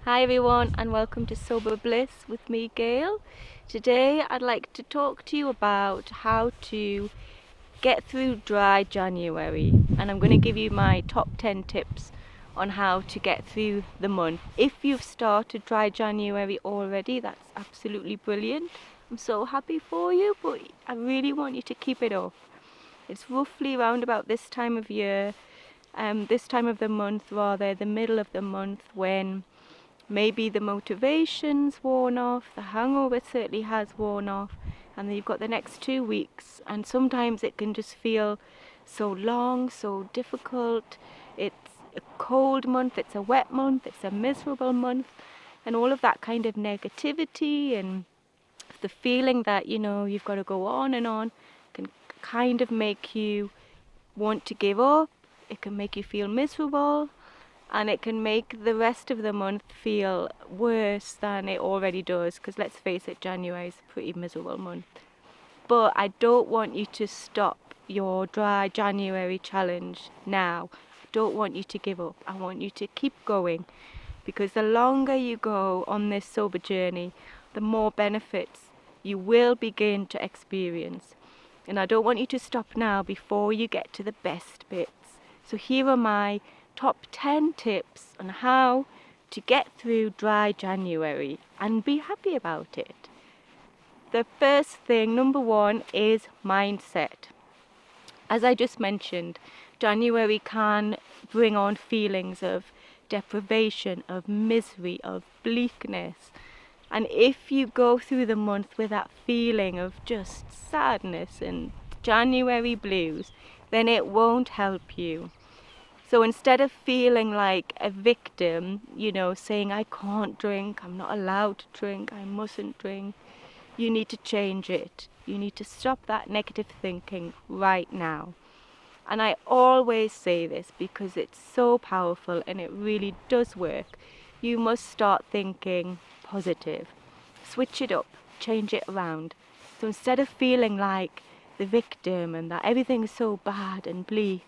Hi everyone and welcome to Sober Bliss with me, Gail. Today I'd like to talk to you about how to get through dry January, and I'm going to give you my top 10 tips on how to get through the month. If you've started dry January already, that's absolutely brilliant. I'm so happy for you, but I really want you to keep it up. It's roughly around about this time of year, this time of the month rather, the middle of the month, when maybe the motivation's worn off, the hangover certainly has worn off, and then you've got the next 2 weeks, and sometimes it can just feel so long, so difficult. It's a cold month, it's a wet month, it's a miserable month, and all of that kind of negativity and the feeling that, you've got to go on and on can kind of make you want to give up. It can make you feel miserable, and it can make the rest of the month feel worse than it already does, because let's face it, January is a pretty miserable month. But I don't want you to stop your dry January challenge now. I don't want you to give up. I want you to keep going, because the longer you go on this sober journey, the more benefits you will begin to experience. And I don't want you to stop now before you get to the best bits. So here are my top 10 tips on how to get through dry January and be happy about it. The first thing, number one, is mindset. As I just mentioned, January can bring on feelings of deprivation, of misery, of bleakness. And if you go through the month with that feeling of just sadness and January blues, then it won't help you. So instead of feeling like a victim, saying, I can't drink, I'm not allowed to drink, I mustn't drink, you need to change it. You need to stop that negative thinking right now. And I always say this because it's so powerful and it really does work. You must start thinking positive. Switch it up, change it around. So instead of feeling like the victim and that everything's so bad and bleak,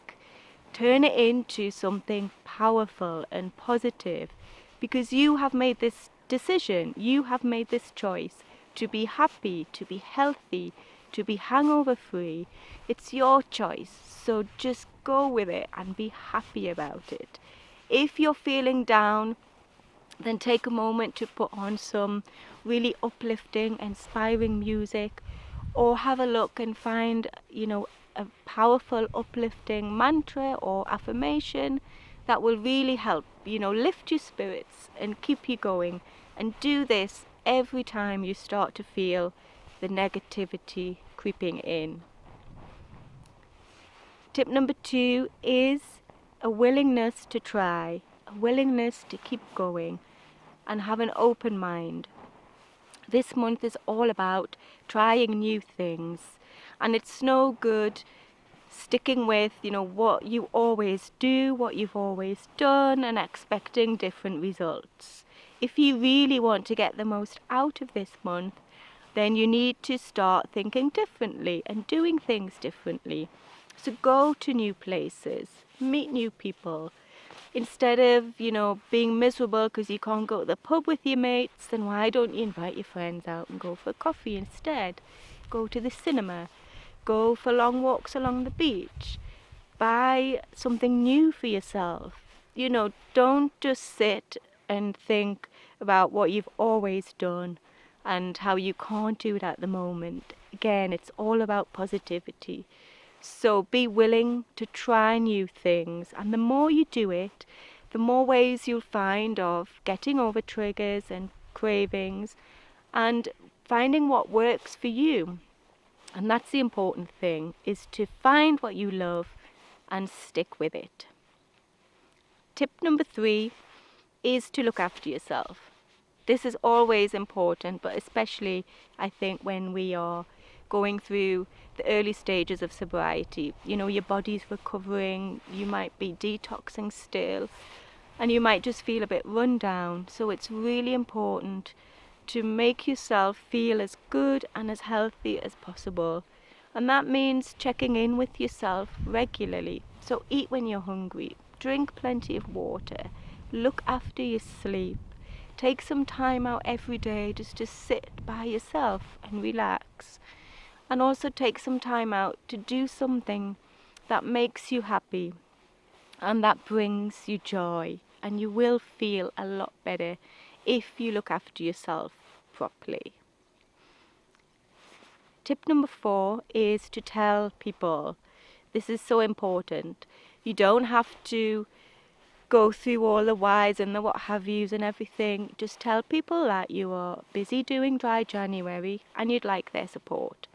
turn it into something powerful and positive, because you have made this decision, you have made this choice to be happy, to be healthy, to be hangover free. It's your choice, so just go with it and be happy about it. If you're feeling down, then take a moment to put on some really uplifting, inspiring music, or have a look and find, a powerful, uplifting mantra or affirmation that will really help, lift your spirits and keep you going. And do this every time you start to feel the negativity creeping in. Tip number 2 is a willingness to try, a willingness to keep going and have an open mind. This month is all about trying new things, and it's no good sticking with, what you always do, what you've always done, and expecting different results. If you really want to get the most out of this month, then you need to start thinking differently and doing things differently. So go to new places, meet new people. Instead of, being miserable because you can't go to the pub with your mates, then why don't you invite your friends out and go for coffee instead? Go to the cinema, go for long walks along the beach, buy something new for yourself. Don't just sit and think about what you've always done and how you can't do it at the moment. Again, it's all about positivity. So be willing to try new things, and the more you do it, the more ways you'll find of getting over triggers and cravings and finding what works for you. And that's the important thing, is to find what you love and stick with it. Tip number 3 is to look after yourself. This is always important, but especially I think when we are going through the early stages of sobriety. Your body's recovering, you might be detoxing still, and you might just feel a bit run down. So it's really important to make yourself feel as good and as healthy as possible. And that means checking in with yourself regularly. So eat when you're hungry, drink plenty of water, look after your sleep, take some time out every day just to sit by yourself and relax. And also take some time out to do something that makes you happy and that brings you joy. And you will feel a lot better if you look after yourself properly. Tip number 4 is to tell people. This is so important. You don't have to go through all the whys and the what have yous and everything. Just tell people that you are busy doing Dry January and you'd like their support.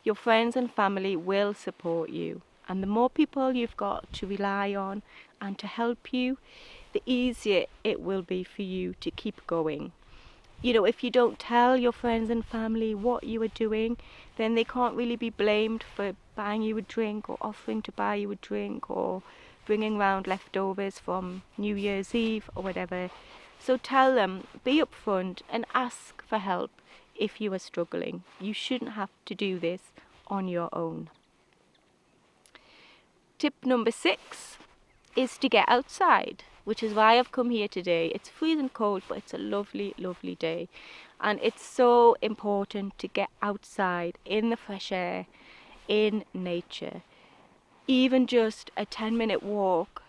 Your friends and family will support you, and the more people you've got to rely on and to help you, the easier it will be for you to keep going. You know, if you don't tell your friends and family what you are doing, then they can't really be blamed for buying you a drink or offering to buy you a drink or bringing round leftovers from New Year's Eve or whatever. So tell them, be upfront and ask for help if you are struggling. You shouldn't have to do this on your own. Tip number 6 is to get outside, which is why I've come here today. It's freezing cold, but it's a lovely, lovely day. And it's so important to get outside in the fresh air, in nature. Even just a 10-minute walk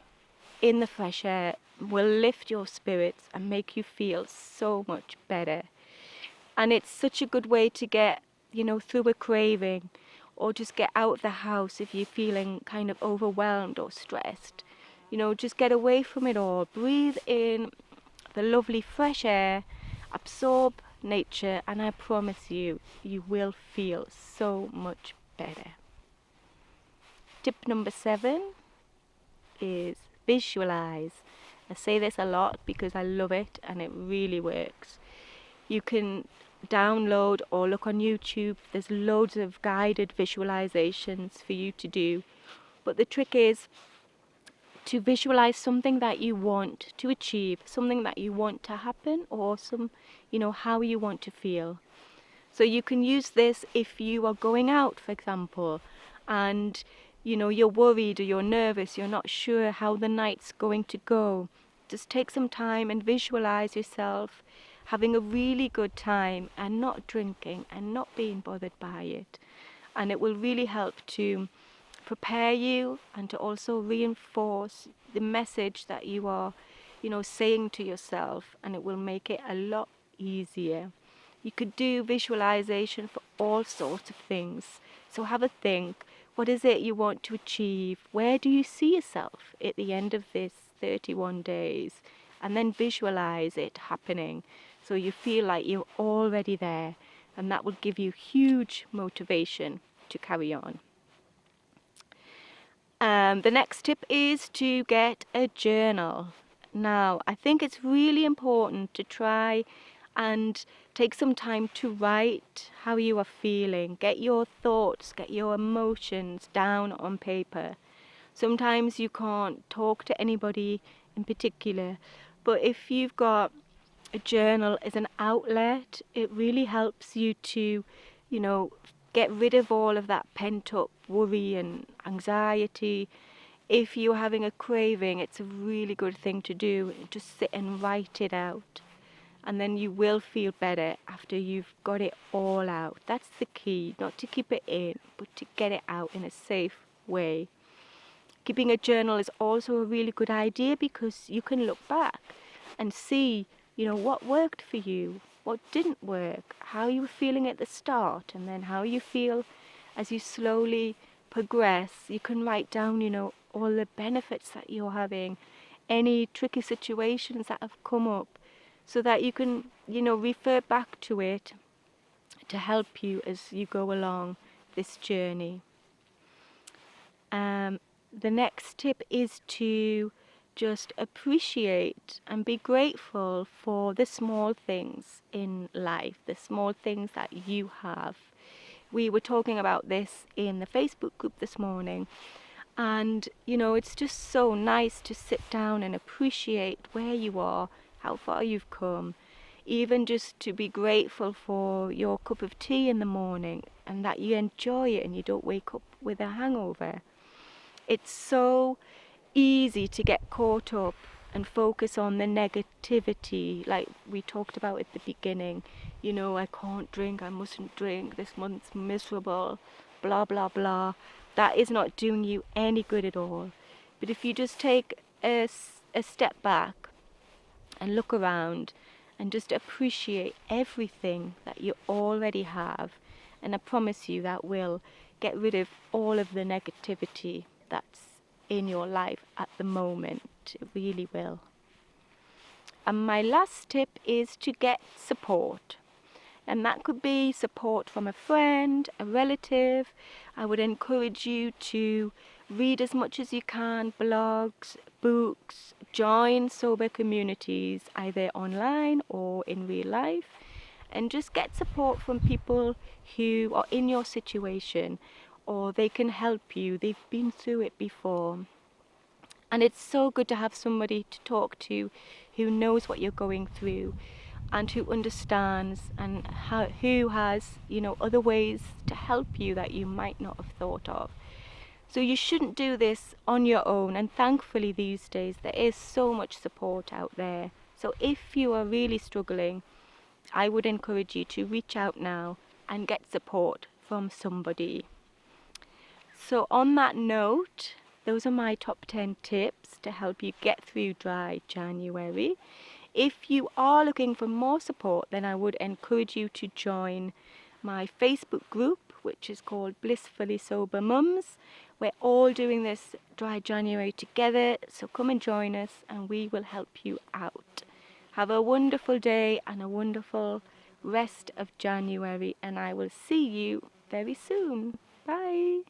in the fresh air will lift your spirits and make you feel so much better. And it's such a good way to get, through a craving, or just get out of the house if you're feeling kind of overwhelmed or stressed. Just get away from it all. Breathe in the lovely fresh air, absorb nature, and I promise you, you will feel so much better. Tip number 7 is visualize. I say this a lot because I love it and it really works. You can download or look on YouTube. There's loads of guided visualizations for you to do. But the trick is to visualize something that you want to achieve, something that you want to happen, or how you want to feel. So you can use this if you are going out, for example, and you're worried or you're nervous, you're not sure how the night's going to go. Just take some time and visualize yourself having a really good time and not drinking and not being bothered by it. And it will really help to prepare you and to also reinforce the message that you are, saying to yourself, and it will make it a lot easier. You could do visualization for all sorts of things. So have a think. What is it you want to achieve? Where do you see yourself at the end of this 31 days? And then visualize it happening so you feel like you're already there, and that will give you huge motivation to carry on. The next tip is to get a journal. Now, I think it's really important to try and take some time to write how you are feeling. Get your thoughts, get your emotions down on paper. Sometimes you can't talk to anybody in particular, but if you've got a journal as an outlet, it really helps you to, get rid of all of that pent-up worry and anxiety. If you're having a craving, it's a really good thing to do. Just sit and write it out. And then you will feel better after you've got it all out. That's the key, not to keep it in, but to get it out in a safe way. Keeping a journal is also a really good idea because you can look back and see, what worked for you, what didn't work, how you were feeling at the start, and then how you feel as you slowly progress. You can write down, all the benefits that you're having, any tricky situations that have come up, so that you can, refer back to it to help you as you go along this journey. The next tip is to just appreciate and be grateful for the small things in life, the small things that you have. We were talking about this in the Facebook group this morning, and it's just so nice to sit down and appreciate where you are, how far you've come, even just to be grateful for your cup of tea in the morning and that you enjoy it and you don't wake up with a hangover. It's so easy to get caught up and focus on the negativity, like we talked about at the beginning. You know, I can't drink, I mustn't drink, this month's miserable, blah blah blah. That is not doing you any good at all. But if you just take a step back and look around and just appreciate everything that you already have, and I promise you that will get rid of all of the negativity that's in your life at the moment. It really will. And my last tip is to get support. And that could be support from a friend, a relative. I would encourage you to read as much as you can, blogs, books, join sober communities, either online or in real life, and just get support from people who are in your situation, or they can help you. They've been through it before. And it's so good to have somebody to talk to who knows what you're going through and who understands, and who has, other ways to help you that you might not have thought of. So you shouldn't do this on your own, and thankfully these days there is so much support out there. So if you are really struggling, I would encourage you to reach out now and get support from somebody. So on that note, those are my top 10 tips to help you get through dry January. If you are looking for more support, then I would encourage you to join my Facebook group, which is called Blissfully Sober Mums. We're all doing this dry January together, so come and join us and we will help you out. Have a wonderful day and a wonderful rest of January, and I will see you very soon. Bye.